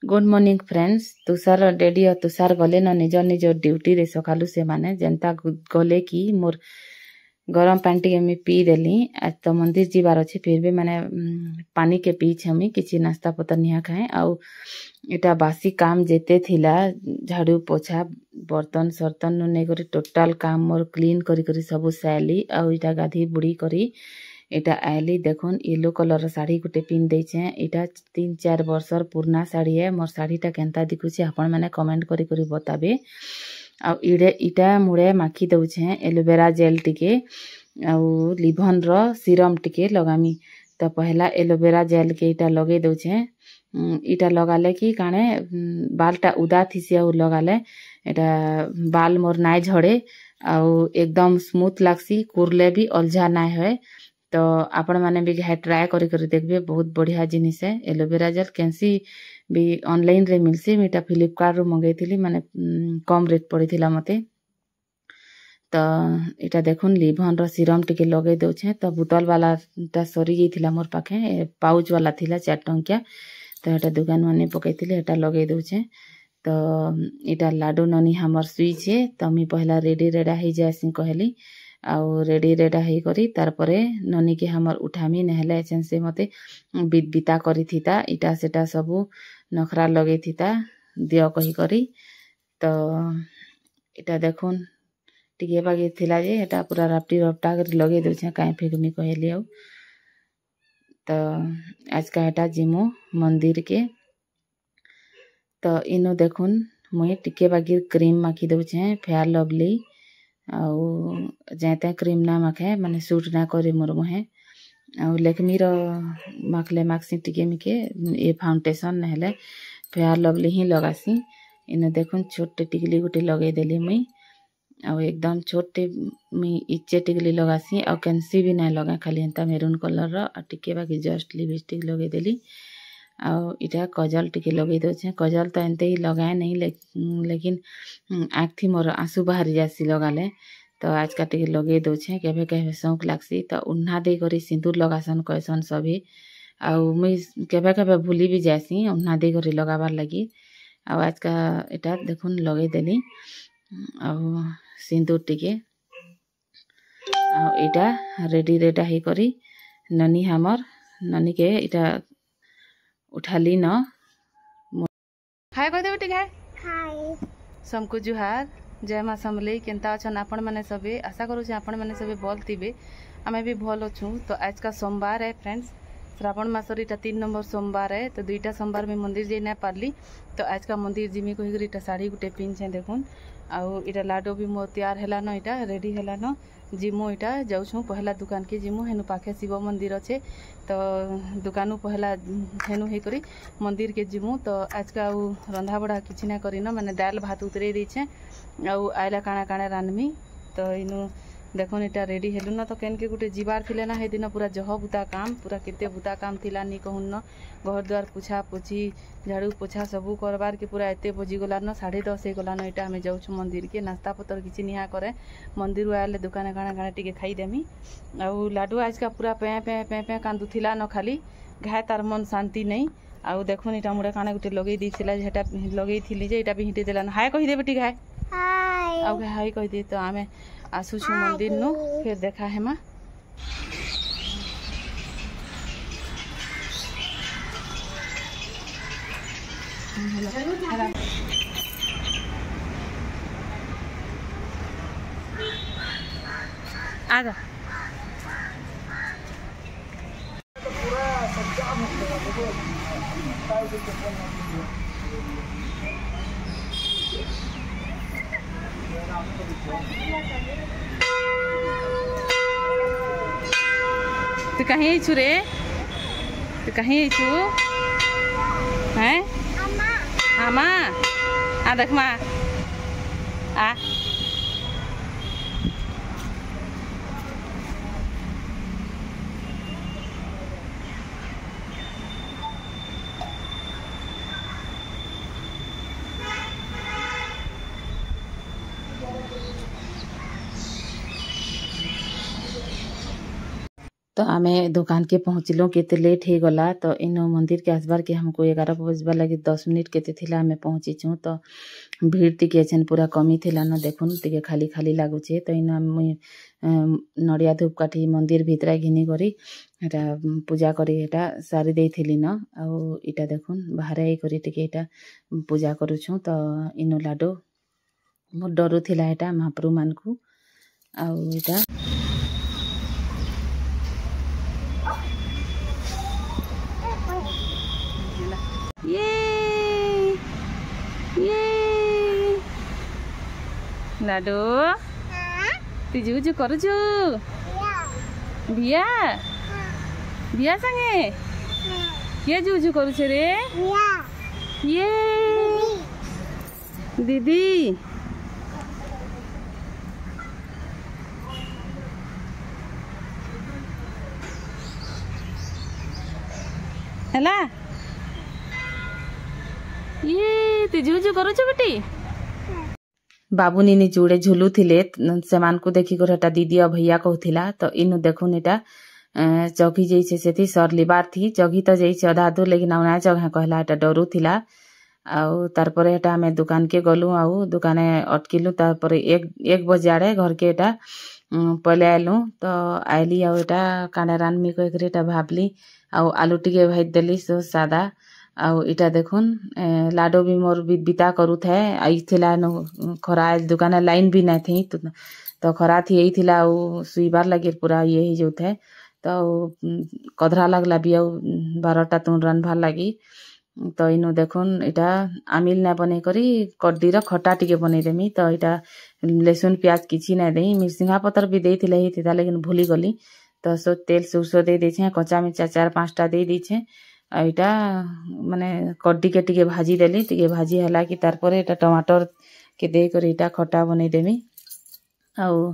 Good morning friends. Tushar daddy और तुषार गले न निज निज ड्यूटी रे सकालू से माने जेनता गले कि मोर गरम पानी टी मी पी देली। आज तो मंदिर जीवार अच्छे फिर भी मैंने पानी के पी छमी किसी नाश्ता पतर निहा खाए। आउ इटा बासी काम जेते थिला झाड़ू पोछा बर्तन सर्तन नु नै करी टोटाल काम मोर क्लीन करी करी सब साइली। आउ इटा गाधी बुड़ी करी इटा आयली। देखुन येलो कलर साड़ी गुटे पिन देछे। इटा 3-4 वर्षर पुराना साड़ी है। मोर साड़ीटा केनता दिखुचे आपण माने कमेंट करी करी बताबे। आ इटा मुड़े माखी दउछे एलोवेरा जेल टिके आउ लिभन रो सीरम टिके लगामी। तो पहला एलोवेरा जेल के इटा लगे दउछे। इटा लगाले कि काने बालटा उदा थिसी आउ लगाले इटा बाल मोर नाय झड़े आउ एकदम स्मूथ लागसी कुरले भी अलझा नाय होय। तो आपण माने भी घाय ट्राई करी करी देखबे बहुत बढ़िया जिनिस है। एलोवेरा जेल कैंसी भी ऑनलाइन रे मिलसी। मीटा फ्लिपकार्ट रो मंगैथिली माने कम रेट पड़ीथिला मते। तो इटा देखुन लिभन रो सीरम टिके लगे दउछे। तो बोतल वाला ता सरी गईथिला मोर पाखे पाउच वाला थिला 4 टंकिया। तो एटा दुकान माने पकैथिले एटा लगे दउछे। तो इटा लाडू ननी हमर सुई छे। तो मी पहला रेडी रेडा ही जायसी कहली आउ रेडी रेडा ही करी तार परे ननी के हमर उठामी नहले एचन से मते बित बिता करी थिता इटा सेटा सबु नखरा लगे थिता दियो कही करी। तो इटा देखुन टिके बागे थिला जे एटा पूरा रापटी रपटा कर लगे दउछे काई फेकमी कहली। आउ तो आज का एटा जिमु मंदिर के। तो इनो देखुन मुई टिके बागे क्रीम माखी दउछे फेयर लवली आउ जेते क्रीम ना माखे माने सूट ना करे मोर मुहे। आउ लेकमी रो माखले माक्सी टिके मिके ए फाउंडेशन नहले फेयर लवली ही लगासी। इने देखुन छोटे टिकली गुटे लगे देली मुई आउ एकदम छोटे मी इच्चे टिकली लगासी आउ कैंसी भी ना लगा खाली एंता मेरून कलर रो आ टिके बाकी जस्ट लिपस्टिक लगे देली। आउ इटा कजल टिके लगे दउछे। कजल तो एंते ही लगाए नहीं लेकिन आँख मोर आंसू बाहरी जासी लगाले। तो आज का टिके लगे दउछे केबे केबे शौक लागसी। तो उन्हा दे करी सिंदूर लगासन कहसन सभी आउ मुई केबे केबे भूली भी जासी उन्हा दे करी लगाबार लगी। आउ आज का इटा देखुन लगे देली आउ सिंदूर टिके आउ इटा रेडी रेडा ही करी ननी हमर ननी के इटा उठाली न हाय कह देबे ठीक है। हाय समकु जुहार जय मां समले केनता अछन आपण माने सबे आशा करू छी आपण माने सबे भल थिबे आमे भी भल अछु। तो आज का सोमवार है फ्रेंड्स श्रावण मासर इटा 3 नंबर सोमवार है। तो 2टा सोमवार में मंदिर जाई ना पारली। तो आज का मंदिर जिमी कहि गरी इटा साड़ी गुटे पिन छे देखुन आउ इटा लाडो भी मोर तैयार हैला न इटा रेडी हैला न जिमु इटा जाउछु पहला दुकान के जिमु हेनु पाखे शिव मंदिर अच्छे। तो दुकानु पहला हेनु हे करी मंदिर के जिमु। तो आज का रंधा बड़ा किछि ना करी न माने दाल भात उतरे दीछे आउ आइला काना काना रानमी। तो इनु देखुन इटा रेडी हेलु न। तो केन के गुटे जीवार थिले ना हे दिन पूरा जह बुता काम पूरा केते बुता काम थिला नी कहून न घर द्वार पोछा पोछी झाड़ू पोछा सबू करबार के पूरा एते बजी गला न 10:30 हे गला न। इटा हमें जाउछु मंदिर के नाश्ता पतर किछि निहा करे मंदिर आले दुकान काना काना टिके खाई देमी। आउ लाडू आज का पूरा पे पे पे पे कांदु थिला न खाली घाय तार मन शांति नहीं। आउ देखुन इटा मुड़े काना गुटे लगेई दिथिला जेटा लगेई थिली जे इटा भी हिटे देला न हाय कहि देबे ठीक है। हाय आउ हाय कहि दे। तो आमे आसुछु मंदिर नु फिर देखा हेमा। आजा तू कहीं छु रे तू कहीं छु हैं आमा आ देख मा आ तो तो आमे दुकान के पहुँचलु केते लेट हो गला तो इन मंदिर के आसबार के हमको 11 बजबार लगे 10 मिनट केते थिला आमे पहुँचीचु तो भीड़ टिके अछन पूरा कमी थिला न देखुन टिके खाली खाली लागुचे तो इन मुई नड़िया धूपकाठी मंदिर भितरा घिनी करी एटा पूजा करी एटा सारी देइथिली न आउ इटा देखुन बाहर आई करी टिके एटा पूजा करूछु तो इनो लाडो मोर डरू थिला एटा महाप्रभु मानकु आउ इटा लाडो तु जुजु करुछु बिया बिया संगे के जुजु करुछे रे ये दीदी हला ये तु जुजु करुछु बेटी बाबुनी जुड़े झुलू थिले सेमान को देखी कर हटा दीदी और भैया कहूथिला तो इनु देखुन एटा चौकी जैसे सेथी सरलिबार थी चौकी तो जैसे अधा अधूर लेकिन आउना जगह कहला एटा डरू थिला आउ तारपरे एटा हमें दुकान के गलु आउ दुकाने अटकिलु तारपरे एक बजे आड़े घर के एटा पहले आयलु तो आयली आउ एटा कांडा रानमी कह कर एटा भाबली आउ आलू टिके भाई देली सो सादा आउ इटा देखुन लाडो भी मोर बिता करू थे आई थिला न खरा दुकान लाइन भी नहीं थी तो खरा थी यही थिला आउ सुईबार लगे पूरा ये ही जो थे तो कधरा लगला भी आउ 12टा तुन रन भार लगी तो इनु देखुन इटा आमिल ना बने करी कड्डीर खटा टिके बने देमी तो इटा लहसुन प्याज किछि ना देई मिर्सिंगा पतर भी देई थिला ही थिला लेकिन भूली गली तो सो तेल सुरसो दे छे कच्चा मिर्चा 4-5टा दे दी छे आइटा माने कड्डी के टिके भाजी देली टिके भाजी हला कि तार परे एटा टमाटर के दे कर इटा खटा बने देमी आउ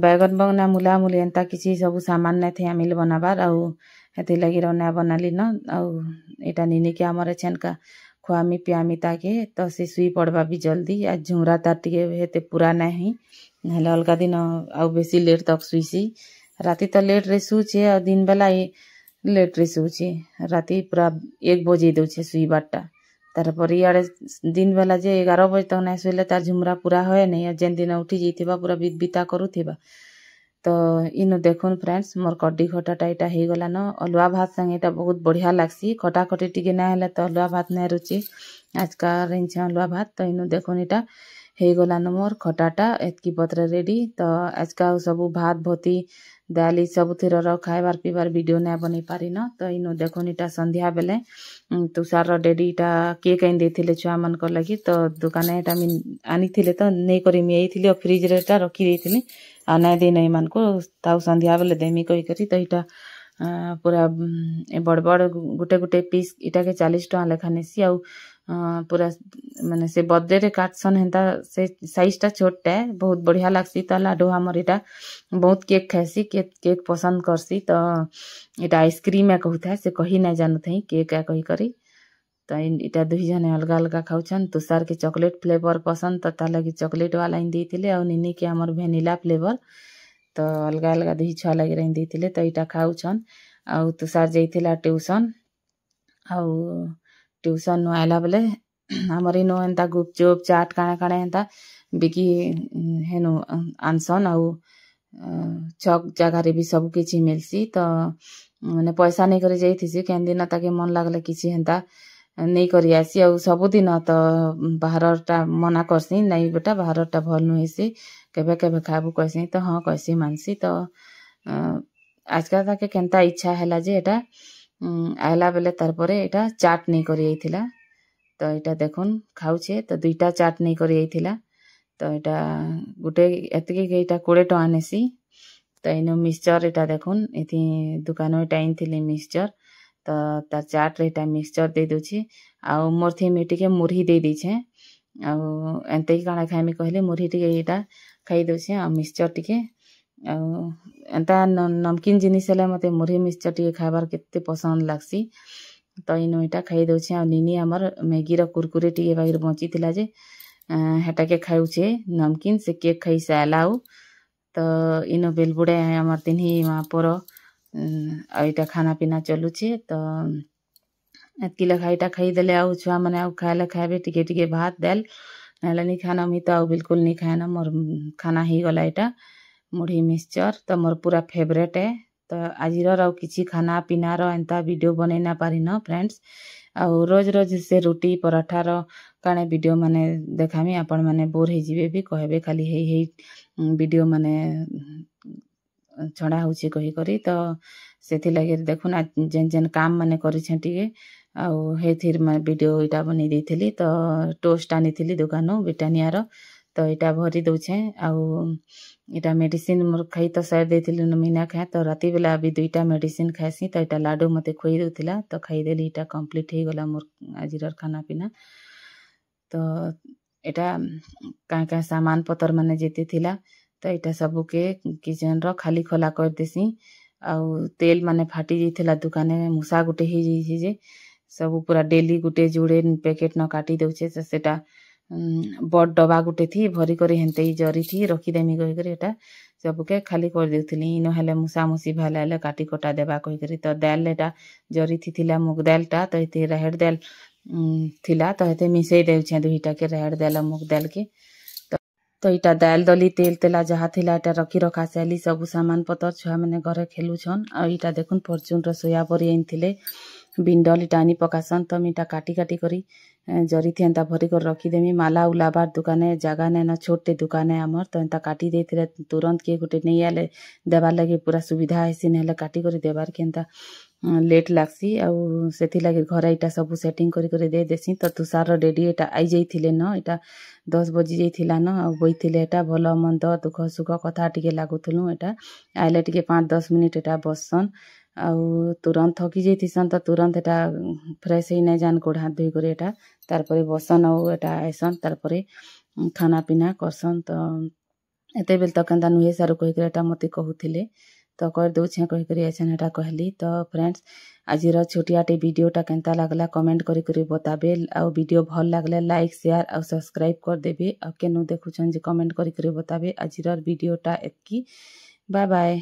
बैगन बगना मुला मुली एंता किसी सब सामान नहीं थे आमिल बनाबार आउ हेती लगी रना बनाली न आउ एटा निनी के हमर छन का खुआमी पियामी ताके तो से सुई पड़वा भी जल्दी आज झुमरा तार टिके हेते पूरा नहीं नहले अलगा दिन आउ बेसी लेट तक सुईसी राती तो लेट रे सुचे और दिन बेला लेट रे सुचे राती पूरा 1 बजे दउछे सुई बाटा तार पर इे दिन बेला जे 11 बजे तक नहीं सुले तार झुमरा पूरा होए नहीं जेन दिन उठी जाइथिबा पूरा बिता करूथिबा तो इनु देखुन फ्रेंड्स मोर कड्डी खटाटा एटा हे गला न अलुआ भात संगे एटा बहुत बढ़िया लागसी खटा खटी टिके ना हेले तो अलुआ भात नहीं रुचि आज का रेंछ अलुआ भात तो इनु देखुन एटा हे गला न मोर खटाटा एतकी पत्र रेडी तो आज का सब भात भोती दाली सब थीर खाइबार पीबार वीडियो ना बनी पारी न तो इनु देखुन एटा संध्या बेले तुषार डेडी एटा केक आइन देथिले छुआ मन को लगी तो दुकान एटा आनी थिले तो नहीं करी मी एइथिले फ्रिज रे एटा रखी देथिले आ नहीं दे नहीं मन को ताऊ संध्या बेले देमी कही करी तो इटा पूरा बड़ बड़ गुटे गुटे पीस इटा के 40 टका लेखा नेसी आउ पूरा माने से बर्थडे रे काटसन हेंता से साइज टा छोटा है बहुत बढ़िया लागसी तो लाडो हमर इटा बहुत केक खाइसी केक पसंद करसी तो इटा आइसक्रीम है कहूता है से कही नहीं जानू थई केक है कही करी तो इटा दुई जने अलगा अलगा खाउछन तुषार के चॉकलेट फ्लेवर पसंद तो ता लगी चॉकलेट वाला इन देथिले और निनी के हमर वेनिला फ्लेवर तो अलगा अलगा दुई छुआ लगी रही देथिले तो इटा खाउछन आउ तुषार जाइथिला ट्यूशन आउ ट्यूशन नु आइला बेले हमर इनो एंता गुपचुप चाट काणे काणे एंता बिकी हेनु आनसन आउ चौक जगह भी सब किछि मिलसी तो माने पैसा नहीं करे जाइथिसी केन दिन ताके मन लागले किछि हेंता नहीं करी आसी आउ सबुदिन तो बाहरटा मना करसी नहीं बेटा बाहरटा भल नुहेसी केबे केबे खाबू कहसी तो हाँ कहसी मानसी तो आजका ताके केनता इच्छा हैला जे एटा आइला बेले तार परे एटा चाट नहीं करी आइथिला तो एटा देखुन खाउछे तो 2टा चाट नहीं करी आइथिला तो एटा गुटे एतके के एटा 20 टका नेसी तो इनो मिक्सचर एटा देखुन एथि दुकान में टाइम थिले मिक्सचर तो तार चाट रे एटा मिक्सचर दे दोछि आ मोर थी मिटी के मुरही दे दी छे आ एंते काना खाइमी कहले मुरही टिके एटा खाई दोछि आ मिक्सचर टिके एंता नमकीन जिनिस हेले मते मुरही मिक्सचर टिके खाइबार केते पसंद लागसी तो इनो एटा खाई दोछि आ निनी हमर मैगी रो कुरकुरे टिके बाहिर बची थिला जे हेटा के खाउछे नमकीन से केक खाई सालाउ तो इनो बेलबुड़े हमर तिन्ही वहां पर एटा खाना पीना चलुचे तो एतकी लेखा एटा खाईदेले आउ छुआ मैंने आउ खाए खाए टिके टिके भात दाल ना नहीं खाना मुई तो आउ बिल्कुल नहीं खाएना मोर खाना ही गला एटा मुढ़ी मिक्सचर तो मोर पूरा फेवरेट है तो आजिर आउ किछि खाना पीना रो एंता वीडियो बनै ना पारी न फ्रेंड्स आउ रोज रोज से रुटी पराठा रो काने वीडियो माने देखामी आपण माने बोर हे जिवे भी कहबे खाली हे वीडियो माने छड़ा होची कही करी तो सेथि लगे देखुना जेन जेन काम माने करी छटिए आउ हेथिर मैं वीडियो इटा बनै देथिली तो टोस्ट आनीथिली दुकानो ब्रिटानिया रो तो इटा भरी दउछे आउ इटा मेडिसिन मोर खाई तो साइड देथिली न मीना खाए तो राती बेला अभी 2टा मेडिसिन खाएसी तो इटा लाडू मते खोई दउथिला तो खाई देली इटा कंप्लीट हे गला मोर आजिर खाना पीना तो इटा का सामान पतर माने जेते थिला तो इटा सबू के किचन रो खाली खोला कर देसी आउ तेल माने फाटी जाइथिला दुकाने में मूसा गुटे ही जाइछि जे सब पूरा डेली गुटे जुड़े पैकेट न काटी दउछे तो सेटा बड़ डबा गुटे थी भरी करी हेनते ही जरी थी रखीदेमी कही करी एटा सबके खाली कर देउथिली इनो हेले मूसा मूसी भाला हेले काटी कोटा देबा कही करी तो दाल एटा जरी थी थिला मुग दालटा तो एते राहेड़ दाल थिला तो एते मिसई देउछे दुईटा के राहेड़ दाल मुग दाल के तो इटा दाल दली तेल तेला जहाँ थिला इटा रखी रखा सैली सबू सामान पतर छुआ मैंने घरे खेलु छन आ इटा देखुन फॉर्च्यून रो सोया बरी आनिथिले बिंडल इटा आनी पकासन तो इटा काटी काटी करी जरी थी एंता भरी कर रखी देमी माला उलाबार दुकाने जगह ने न छोटे दुकाने आमर तो एंता काटी देथिले तुरंत के गुटे नहीं आले देबार लगे पूरा सुविधा हेसी नेले काटी करी देबार के एंता लेट लागसी आउ सेथि लगे घर इटा सब सेटिंग करी दे देसी तो तुषार डेडी इटा आई जाइथिले न इटा 10 बजी जाइथिला न आ बइथिले एटा भल मंद दुख सुख कथा टिके लागुथुलु एटा आइले टिके 5-10 मिनिट एटा बसन आउ तुरंत थकी जाइथिसन तो तुरंत एटा फ्रेश ही नहीं जान गोड़ हाथ धोई करे एटा तारपरे बसन आउ एटा आइसन तारपरे खाना पीना करसन तो एते बेल तो केंता नुहे सारू कही करे एटा मते कहूथिले तो कर दउछे कही करी ऐसन एटा कहली तो फ्रेंड्स आजिर छोटियाटे वीडियोटा केंता लागला कमेंट करी बताबे आउ वीडियो भल लागले लाइक शेयर आउ सब्सक्राइब कर देबे आ केनु देखुछन जे कमेंट करी बताबे आजिर वीडियोटा एतकी बाय बाय।